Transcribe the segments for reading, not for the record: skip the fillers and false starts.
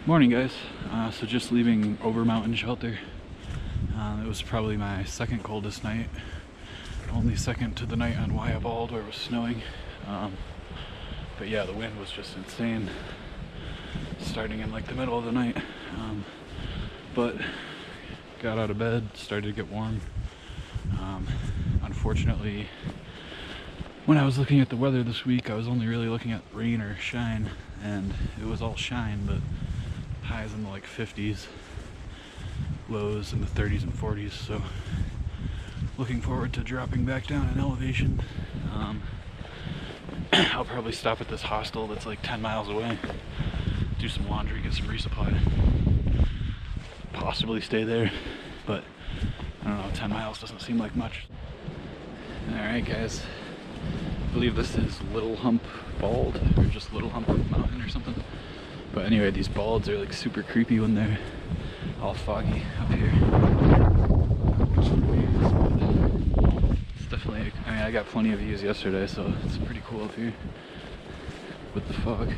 Morning, guys. So just leaving Overmountain shelter. It was probably my second coldest night. Only second to the night on Bald where it was snowing. But yeah, the wind was just insane. Starting in like the middle of the night. But got out of bed, started to get warm. Unfortunately, when I was looking at the weather this week, I was only really looking at rain or shine, and it was all shine, but highs in the like 50s, lows in the 30s and 40s, so looking forward to dropping back down in elevation. I'll probably stop at this hostel that's like 10 miles away, do some laundry, get some resupply, possibly stay there, but I don't know, 10 miles doesn't seem like much. Alright guys, I believe this is Little Hump Bald, or just Little Hump Mountain or something. But anyway, these balds are like super creepy when they're all foggy up here. It's definitely, I mean, I got plenty of views yesterday, so it's pretty cool up here with the fog.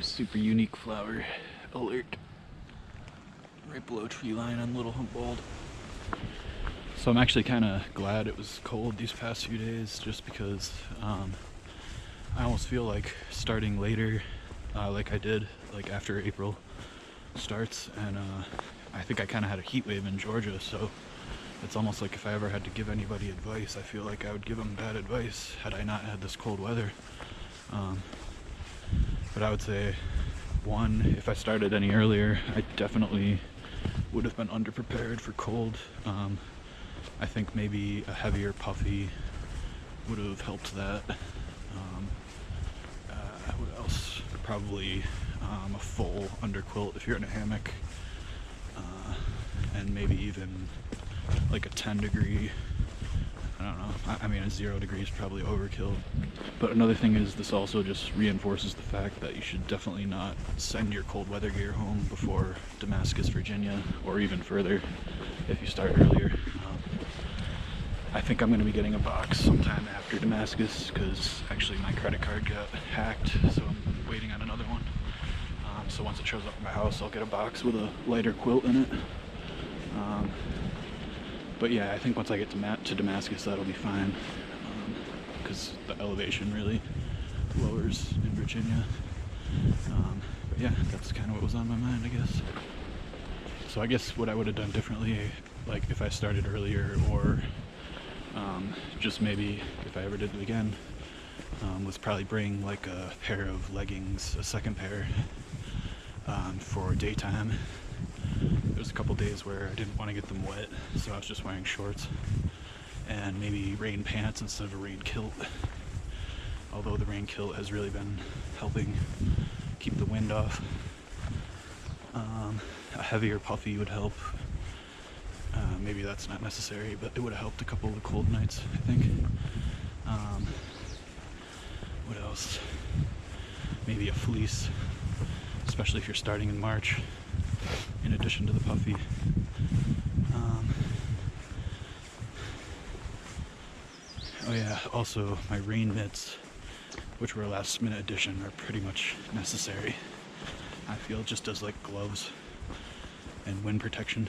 Super unique flower alert right below tree line on Little Hump Bald. So I'm actually kind of glad it was cold these past few days, just because I almost feel like starting later, like I did like after April starts, and I think I kind of had a heat wave in Georgia, so it's almost like if I ever had to give anybody advice, I feel like I would give them bad advice had I not had this cold weather. But I would say, one, if I started any earlier, I definitely would have been underprepared for cold. I think maybe a heavier puffy would have helped that. What else? Probably a full underquilt if you're in a hammock. And maybe even like a 10 degree. I don't know, I mean a 0 degrees probably overkill. But another thing is, this also just reinforces the fact that you should definitely not send your cold weather gear home before Damascus, Virginia, or even further if you start earlier. I think I'm going to be getting a box sometime after Damascus, because actually my credit card got hacked, so I'm waiting on another one. So once it shows up at my house, I'll get a box with a lighter quilt in it. But yeah, I think once I get to Damascus, that'll be fine, because the elevation really lowers in Virginia. But yeah, that's kind of what was on my mind, I guess. So I guess what I would have done differently, like if I started earlier, or just maybe if I ever did it again, was probably bring like a pair of leggings, a second pair, for daytime. There's a couple days where I didn't want to get them wet, so I was just wearing shorts, and maybe rain pants instead of a rain kilt, although the rain kilt has really been helping keep the wind off. A heavier puffy would help. Maybe that's not necessary, but it would have helped a couple of the cold nights, I think. What else? Maybe a fleece, especially if you're starting in March, in addition to the puffy. Oh yeah, also my rain mitts, which were a last minute addition, are pretty much necessary. I feel just as like gloves and wind protection,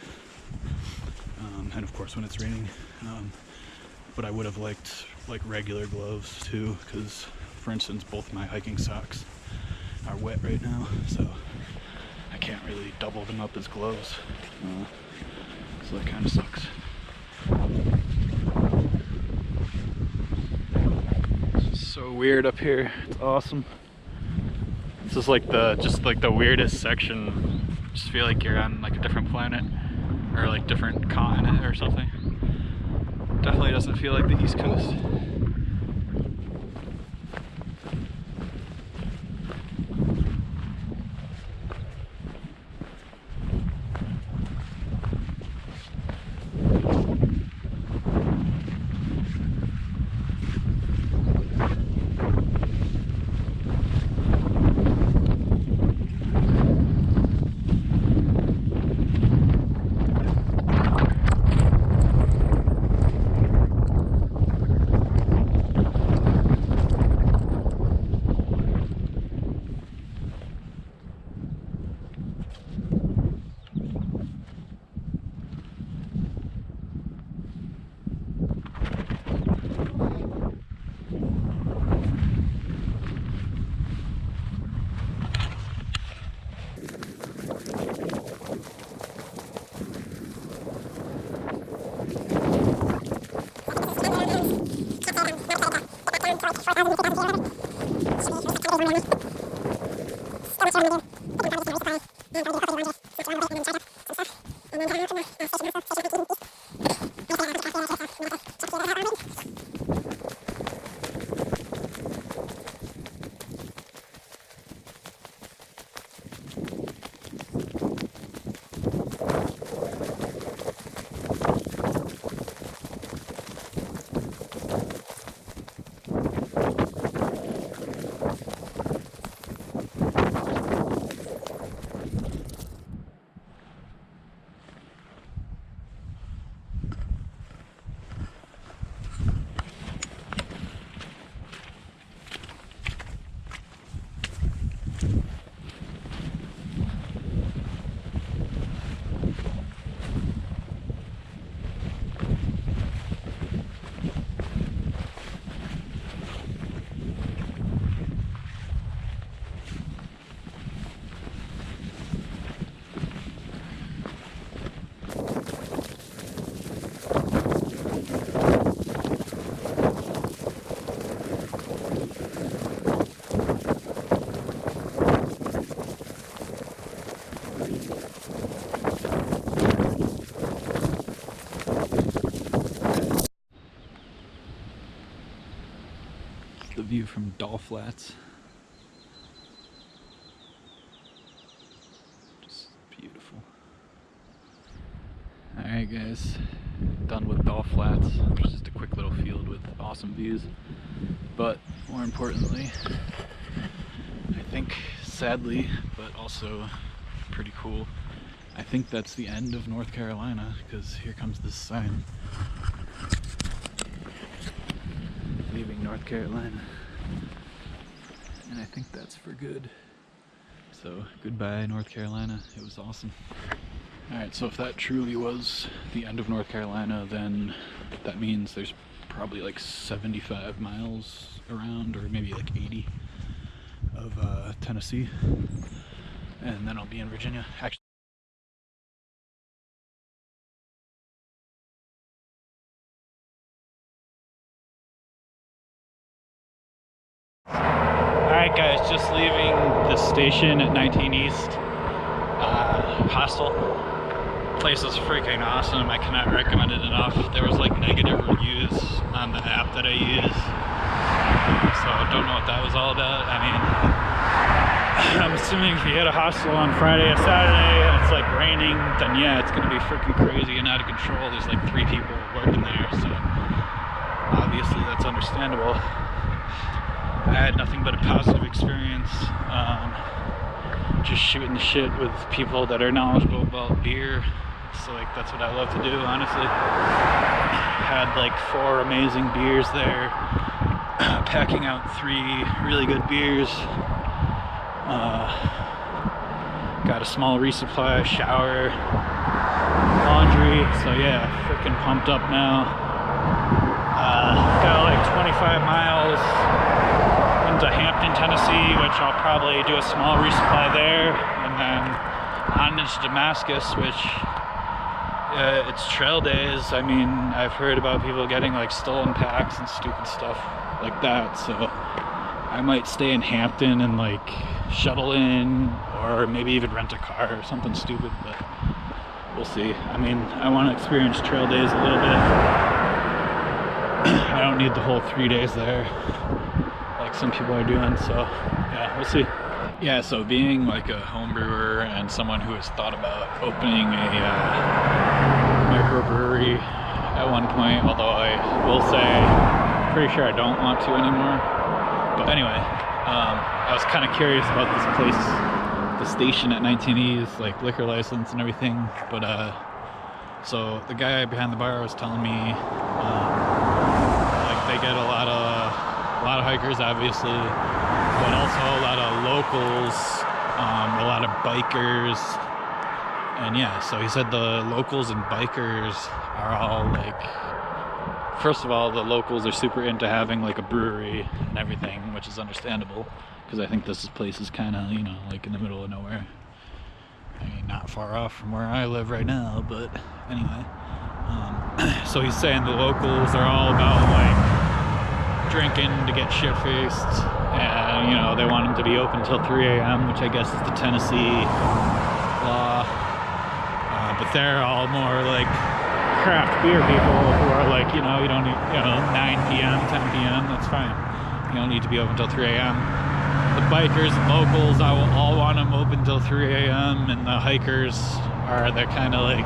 and of course when it's raining. But I would have liked like regular gloves too, because for instance both my hiking socks are wet right now, so I can't really double them up as gloves, so that kind of sucks. It's so weird up here. It's awesome. This is like the weirdest section. Just feel like you're on like a different planet, or like different continent or something. Definitely doesn't feel like the East Coast. The view from Doll Flats. Just beautiful. Alright guys, done with Doll Flats, which is just a quick little field with awesome views. But more importantly, I think sadly, but also pretty cool, I think that's the end of North Carolina, because here comes this sign. Leaving North Carolina, and I think that's for good. So goodbye North Carolina, it was awesome. Alright, so if that truly was the end of North Carolina, then that means there's probably like 75 miles around, or maybe like 80 of Tennessee, and then I'll be in Virginia. Actually, alright guys, just leaving the station at 19 East. Hostel. Place is freaking awesome. I cannot recommend it enough. There was like negative reviews on the app that I use, so I don't know what that was all about. I mean, I'm assuming if you hit a hostel on Friday or Saturday and it's like raining, then yeah, it's gonna be freaking crazy and out of control. There's like 3 people working there, so obviously that's understandable. I had nothing but a positive experience. Just shooting the shit with people that are knowledgeable about beer. So like that's what I love to do, honestly. Had like 4 amazing beers there. Packing out 3 really good beers. Got a small resupply, shower, laundry. So yeah, freaking pumped up now. Got like 25 miles into Hampton, Tennessee, which I'll probably do a small resupply there, and then on into Damascus, which it's trail days. I mean, I've heard about people getting like stolen packs and stupid stuff like that, so I might stay in Hampton and like shuttle in, or maybe even rent a car or something stupid, but we'll see. I mean, I want to experience trail days a little bit. I don't need the whole 3 days there like some people are doing, so yeah, we'll see. Yeah, so being like a home brewer and someone who has thought about opening a microbrewery at one point, although I will say pretty sure I don't want to anymore. But anyway, I was kind of curious about this place, the station at 19E's, like liquor license and everything. But so the guy behind the bar was telling me like they get a lot of hikers, obviously, but also a lot of locals, a lot of bikers, and yeah, so he said the locals and bikers are all like, first of all, the locals are super into having like a brewery and everything, which is understandable, because I think this place is kind of, you know, like in the middle of nowhere. I mean, not far off from where I live right now, but anyway. So he's saying the locals are all about like drinking drinking to get shit-faced, and, you know, they want them to be open till 3 a.m., which I guess is the Tennessee law. But they're all more like craft beer people who are like, you know, you don't need, you know, 9 p.m., 10 p.m., that's fine. You don't need to be open till 3 a.m. The bikers and locals, I will all want them open till 3 a.m. and the hikers they're kind of like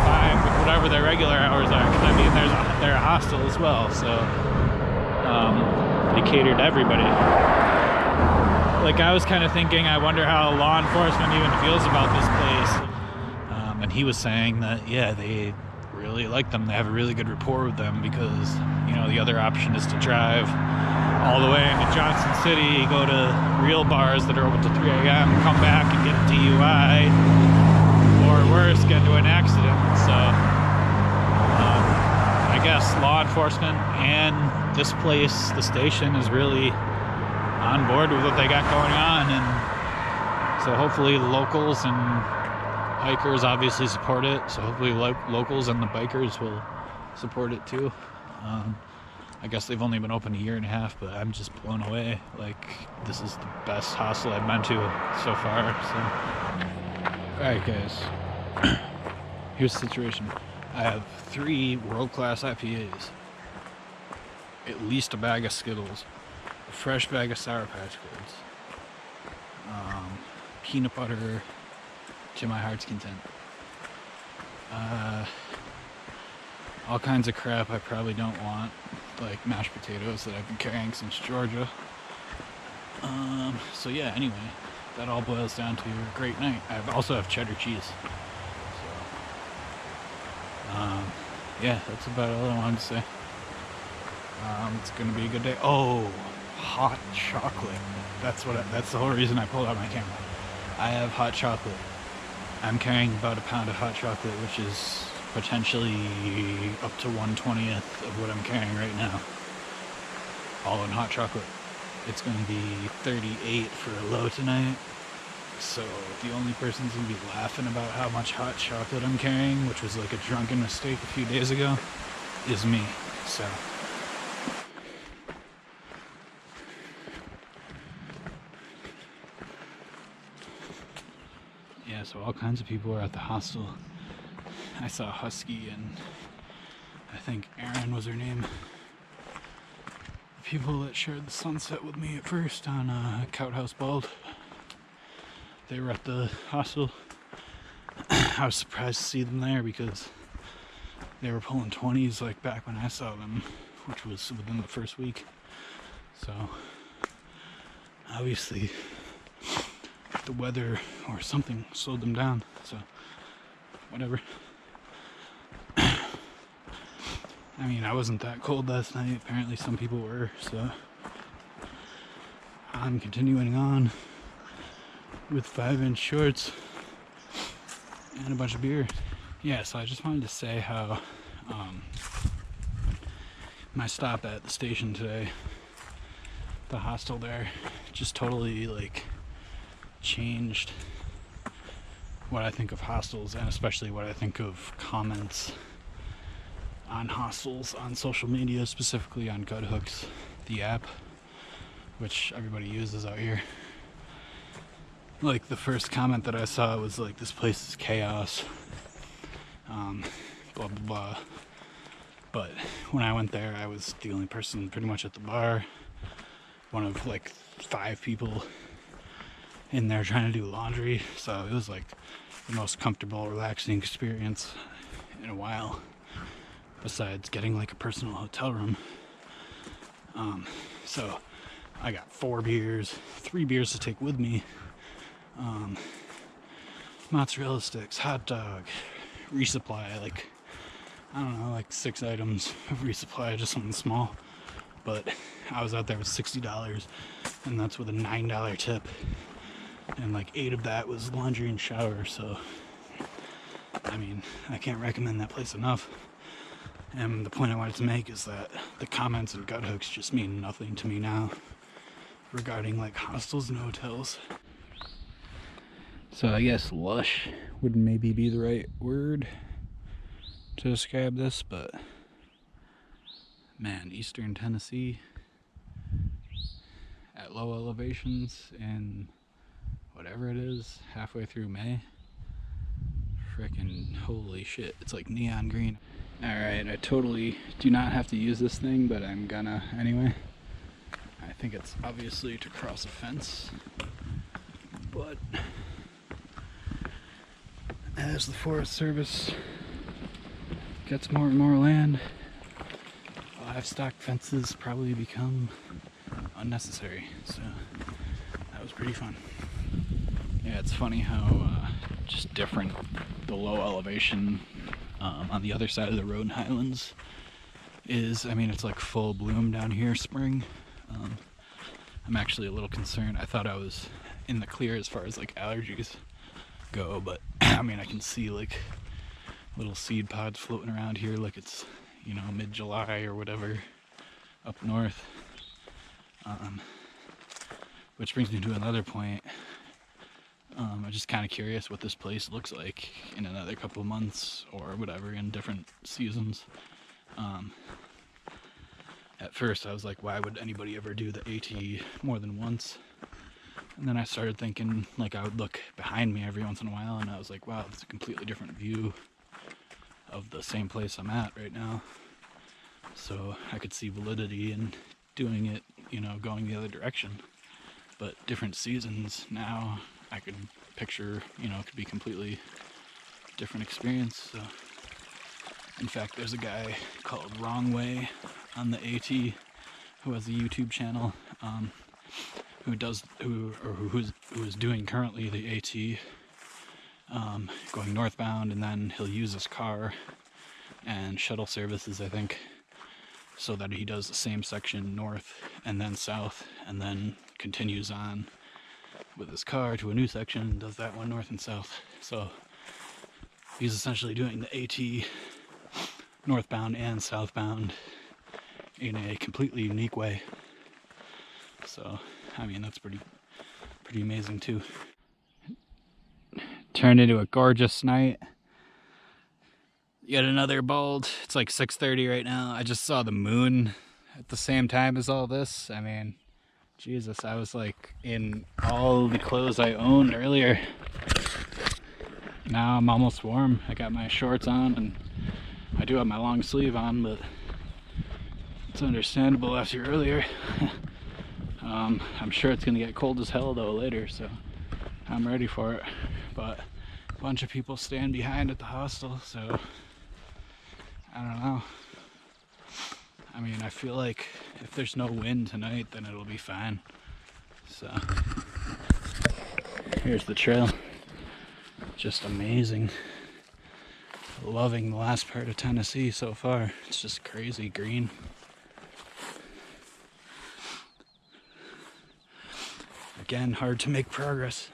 fine with whatever their regular hours are. Because I mean, they're a hostel as well, so they cater to everybody. Like, I was kind of thinking, I wonder how law enforcement even feels about this place. And he was saying that, yeah, they really like them. They have a really good rapport with them because, you know, the other option is to drive all the way into Johnson City, go to real bars that are open till 3 a.m., come back and get a DUI, or worse, get into an accident. So I guess law enforcement and this place, the station, is really on board with what they got going on, and so hopefully the locals and hikers obviously support it, so hopefully locals and the bikers will support it too. I guess they've only been open a year and a half, but I'm just blown away. Like, this is the best hostel I've been to so far. So, alright guys, here's the situation. I have 3 world-class IPAs, at least a bag of Skittles, a fresh bag of Sour Patch Kids, peanut butter to my heart's content, all kinds of crap I probably don't want, like mashed potatoes that I've been carrying since Georgia. So yeah, anyway, that all boils down to a great night. I also have cheddar cheese. So, yeah, that's about all I wanted to say. It's gonna be a good day. Oh, hot chocolate. That's the whole reason I pulled out my camera. I have hot chocolate. I'm carrying about a pound of hot chocolate, which is potentially up to 1/20th of what I'm carrying right now. All in hot chocolate. It's going to be 38 for a low tonight. So the only person's going to be laughing about how much hot chocolate I'm carrying, which was like a drunken mistake a few days ago, is me. So yeah, so all kinds of people are at the hostel. I saw Husky and I think Erin was her name. The people that shared the sunset with me at first on Courthouse Bald. They were at the hostel. I was surprised to see them there because they were pulling 20s like back when I saw them, which was within the first week. So obviously the weather or something slowed them down, so whatever. I mean, I wasn't that cold last night. Apparently some people were, so I'm continuing on with 5-inch shorts and a bunch of beer. Yeah, so I just wanted to say how my stop at the station today, the hostel there, just totally like changed what I think of hostels, and especially what I think of comments on hostels on social media, specifically on Gut Hooks, the app, which everybody uses out here. Like, the first comment that I saw was like, this place is chaos, blah blah blah. But when I went there, I was the only person pretty much at the bar, one of like 5 people in there trying to do laundry, so it was like the most comfortable, relaxing experience in a while, besides getting like a personal hotel room. So I got 4 beers, 3 beers to take with me, mozzarella sticks, hot dog, resupply, like, I don't know, like 6 items of resupply, just something small. But I was out there with $60, and that's with a $9 tip, and like 8 of that was laundry and shower. So I mean, I can't recommend that place enough. And the point I wanted to make is that the comments and Gut Hooks just mean nothing to me now regarding like hostels and hotels. So I guess lush would maybe be the right word to describe this, but Man, eastern Tennessee at low elevations in whatever it is, halfway through May. Frickin' holy shit, it's like neon green. Alright, I totally do not have to use this thing, but I'm gonna anyway. I think it's obviously to cross a fence, but as the Forest Service gets more and more land, livestock fences probably become unnecessary, so that was pretty fun. Yeah, it's funny how just different the low elevation on the other side of the Roan Highlands is. I mean, it's like full bloom down here, spring. I'm actually a little concerned. I thought I was in the clear as far as like allergies go, but I mean, I can see like little seed pods floating around here like it's, you know, mid-July or whatever up north. Which brings me to another point. I'm just kind of curious what this place looks like in another couple of months or whatever in different seasons. At first I was like, why would anybody ever do the AT more than once? And then I started thinking, like, I would look behind me every once in a while and I was like, wow, it's a completely different view of the same place I'm at right now. So I could see validity in doing it, you know, going the other direction. But different seasons now, I could picture, you know, it could be completely different experience. So, in fact, there's a guy called Wrong Way on the AT who has a YouTube channel, who is doing currently the AT, going northbound, and then he'll use his car and shuttle services, I think, so that he does the same section north and then south, and then continues on with his car to a new section and does that one north and south. So he's essentially doing the AT northbound and southbound in a completely unique way. So I mean, that's pretty amazing too. Turned into a gorgeous night. Yet another bold. It's like 6:30 right now. I just saw the moon at the same time as all this. I mean, Jesus, I was like in all the clothes I owned earlier. Now I'm almost warm. I got my shorts on and I do have my long sleeve on, but it's understandable after earlier. I'm sure it's gonna get cold as hell though later, so I'm ready for it. But a bunch of people stand behind at the hostel, so I don't know. I mean, I feel like if there's no wind tonight, then it'll be fine. So here's the trail. Just amazing. Loving the last part of Tennessee so far. It's just crazy green. Again, hard to make progress.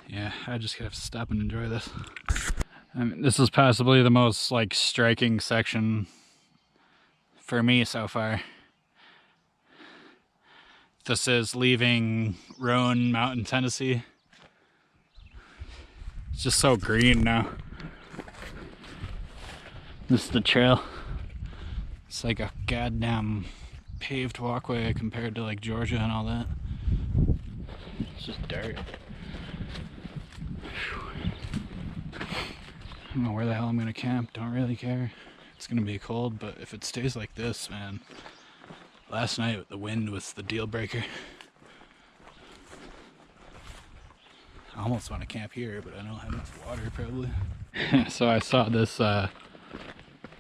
Yeah, I just have to stop and enjoy this. I mean, this is possibly the most like striking section for me so far. This is leaving Roan Mountain, Tennessee. It's just so green now. This is the trail. It's like a goddamn paved walkway compared to like Georgia and all that. It's just dirt. I don't know where the hell I'm gonna camp, don't really care. It's gonna be cold, but if it stays like this, man. Last night the wind was the deal breaker. I almost want to camp here, but I don't have enough water probably. So I saw this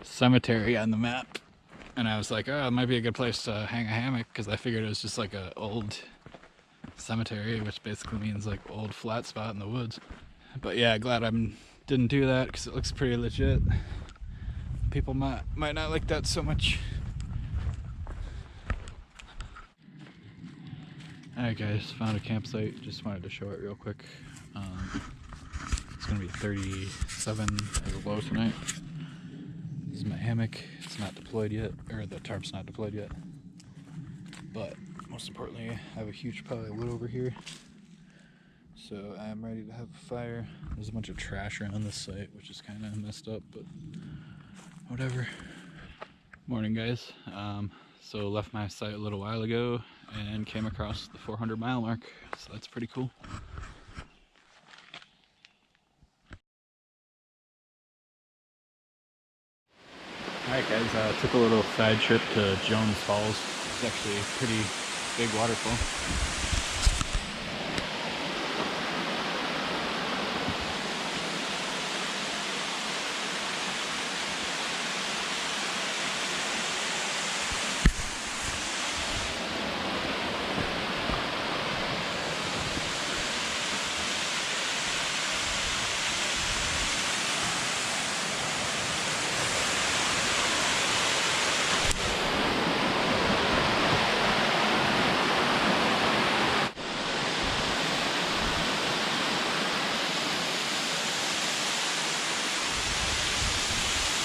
cemetery on the map, and I was like, oh, it might be a good place to hang a hammock, because I figured it was just like an old cemetery, which basically means like old flat spot in the woods. But yeah, glad I didn't do that, because it looks pretty legit. People might not like that so much. Alright guys, found a campsite. Just wanted to show it real quick. It's gonna be 37 as a low tonight. This is my hammock. It's not deployed yet, or the tarp's not deployed yet. But most importantly, I have a huge pile of wood over here. So I am ready to have a fire. There's a bunch of trash around this site, which is kind of messed up, but whatever. Morning, guys. So left my site a little while ago and came across the 400-mile mark, so that's pretty cool. Alright guys, took a little side trip to Jones Falls. It's actually a pretty big waterfall.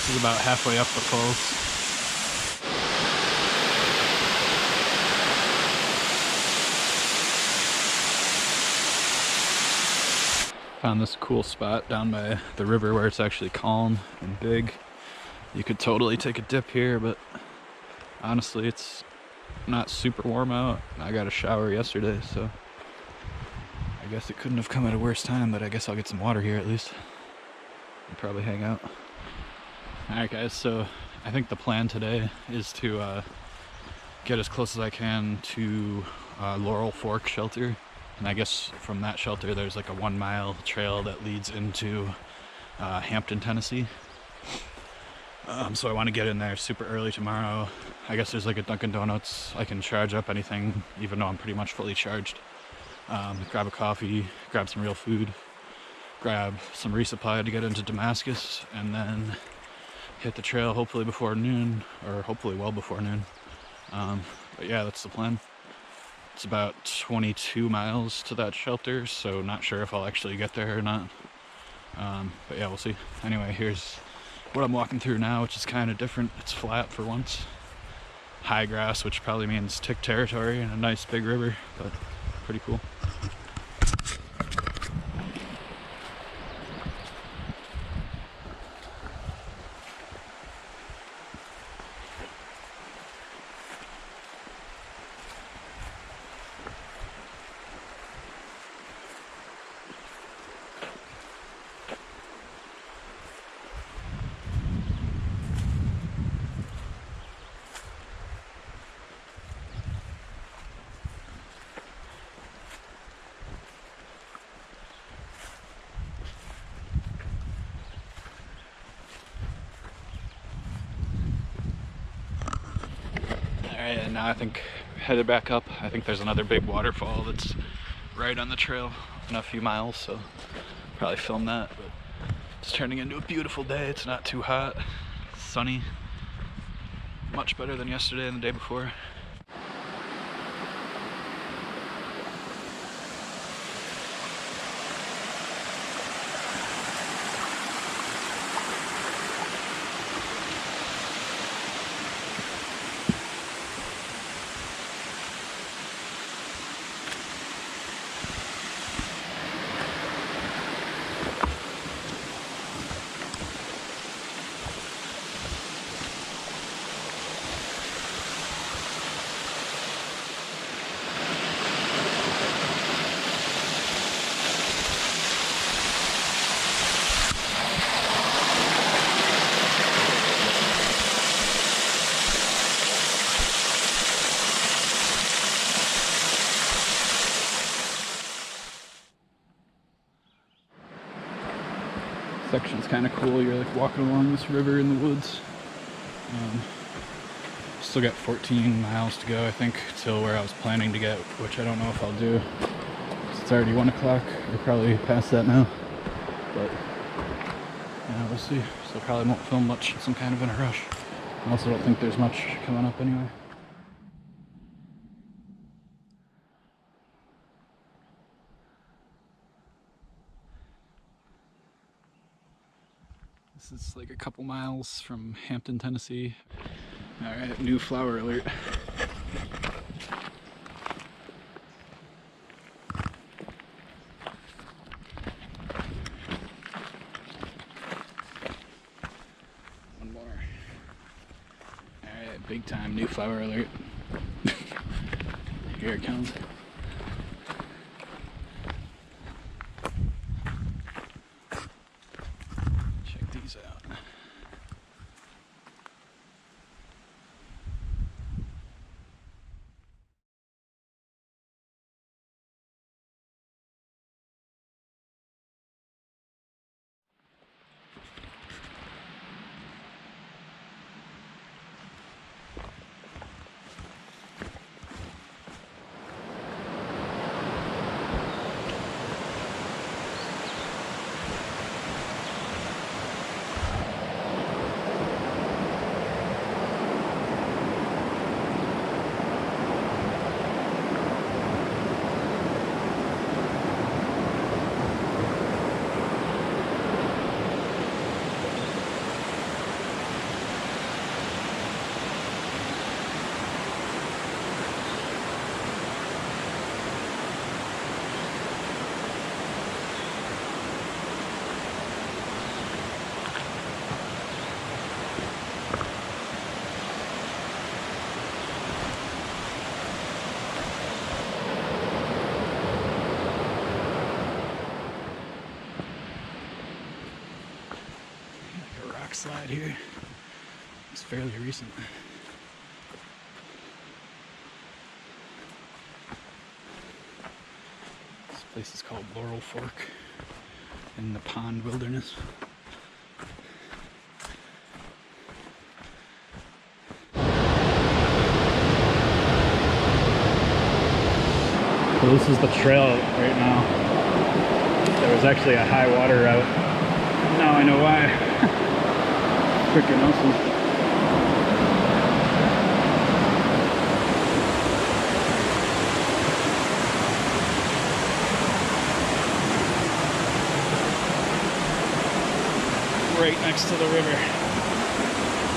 This is about halfway up the falls. Found this cool spot down by the river where it's actually calm and big. You could totally take a dip here, but honestly it's not super warm out. I got a shower yesterday, so I guess it couldn't have come at a worse time, but I guess I'll get some water here at least and probably hang out. Alright guys, so I think the plan today is to get as close as I can to Laurel Fork shelter, and I guess from that shelter there's like a 1-mile trail that leads into Hampton, Tennessee. So I want to get in there super early tomorrow. I guess there's like a Dunkin' Donuts. I can charge up anything even though I'm pretty much fully charged. Grab a coffee, grab some real food, grab some resupply to get into Damascus, and then hit the trail hopefully before noon, or hopefully well before noon. But yeah, that's the plan. It's about 22 miles to that shelter, so not sure if I'll actually get there or not. But yeah, we'll see. Anyway, here's what I'm walking through now, which is kind of different. It's flat for once. High grass, which probably means tick territory, and a nice big river, but pretty cool. Alright, and now I think headed back up. I think there's another big waterfall that's right on the trail in a few miles, so probably film that. But it's turning into a beautiful day. It's not too hot, sunny, much better than yesterday and the day before. Section's kind of cool. You're like walking along this river in the woods. Still got 14 miles to go, I think, till where I was planning to get, which I don't know if I'll do. It's already 1 o'clock. We're probably past that now, but yeah, we'll see. So probably won't film much since I'm kind of in a rush. I also don't think there's much coming up anyway. This is like a couple miles from Hampton, Tennessee. All right, new flower alert. One more. All right, big time new flower alert. Here it comes. Check these out. Slide here. It's fairly recent. This place is called Laurel Fork in the pond wilderness. Well, this is the trail right now. There was actually a high water route. Now I know why. Freaking awesome. Right next to the river.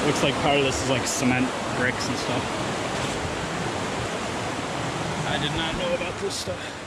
Looks like part of this is like cement bricks and stuff. I did not know about this stuff.